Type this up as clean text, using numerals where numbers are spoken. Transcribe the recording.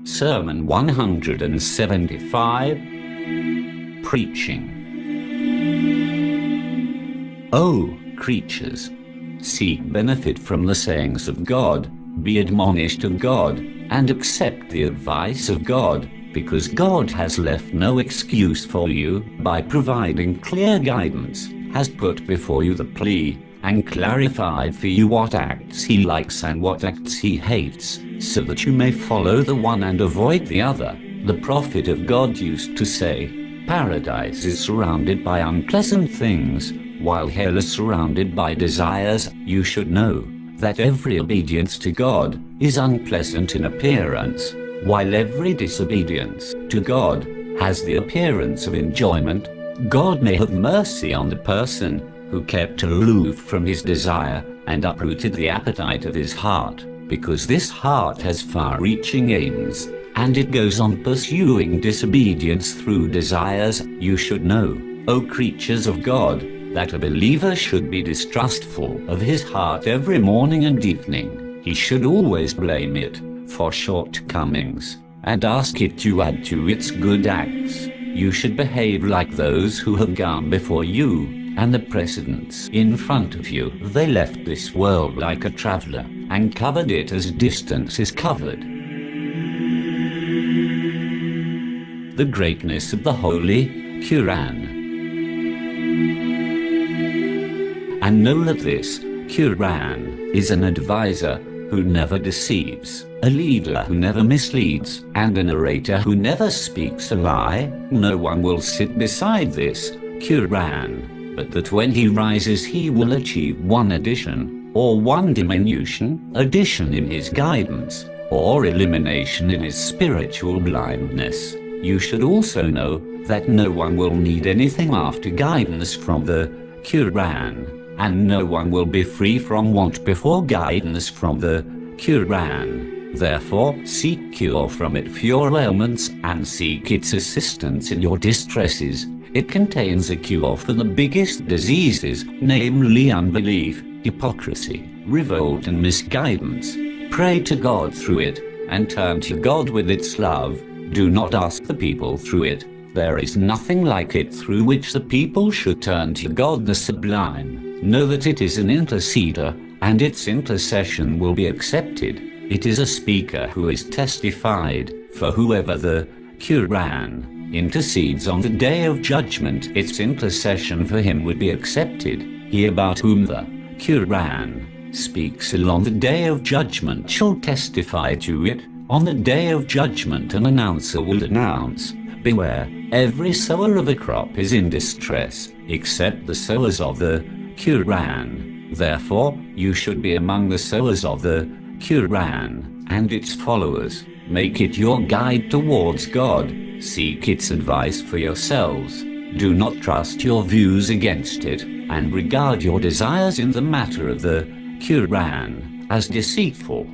Sermon 175. Preaching. O creatures, seek benefit from the sayings of God, be admonished of God, and accept the advice of God, because God has left no excuse for you, by providing clear guidance, has put before you the plea, and clarified for you what acts he likes and what acts he hates, so that you may follow the one and avoid the other. The prophet of God used to say, "Paradise is surrounded by unpleasant things, while hell is surrounded by desires." You should know that every obedience to God is unpleasant in appearance, while every disobedience to God has the appearance of enjoyment. God may have mercy on the person who kept aloof from his desire and uprooted the appetite of his heart, because this heart has far-reaching aims, and it goes on pursuing disobedience through desires. You should know, O creatures of God, that a believer should be distrustful of his heart every morning and evening. He should always blame it for shortcomings, and ask it to add to its good acts. You should behave like those who have gone before you, and the precedents in front of you. They left this world like a traveler, and covered it as distance is covered. The greatness of the Holy Quran. And know that this Quran is an advisor who never deceives, a leader who never misleads, and a narrator who never speaks a lie. No one will sit beside this Quran, but that when he rises he will achieve one addition, or one diminution, addition in his guidance, or elimination in his spiritual blindness. You should also know that no one will need anything after guidance from the Quran, and no one will be free from want before guidance from the Quran. Therefore, seek cure from it for your ailments, and seek its assistance in your distresses. It contains a cure for the biggest diseases, namely unbelief, hypocrisy, revolt and misguidance. Pray to God through it, and turn to God with its love. Do not ask the people through it. There is nothing like it through which the people should turn to God the Sublime. Know that it is an interceder, and its intercession will be accepted. It is a speaker who is testified, for whoever the Quran intercedes on the day of judgment, its intercession for him would be accepted. He about whom the Quran speaks on the day of judgment shall testify to it. On the day of judgment an announcer will announce, "Beware, every sower of a crop is in distress, except the sowers of the Quran." Therefore, you should be among the sowers of the Quran and its followers. Make it your guide towards God. Seek its advice for yourselves. Do not trust your views against it, and regard your desires in the matter of the Quran as deceitful.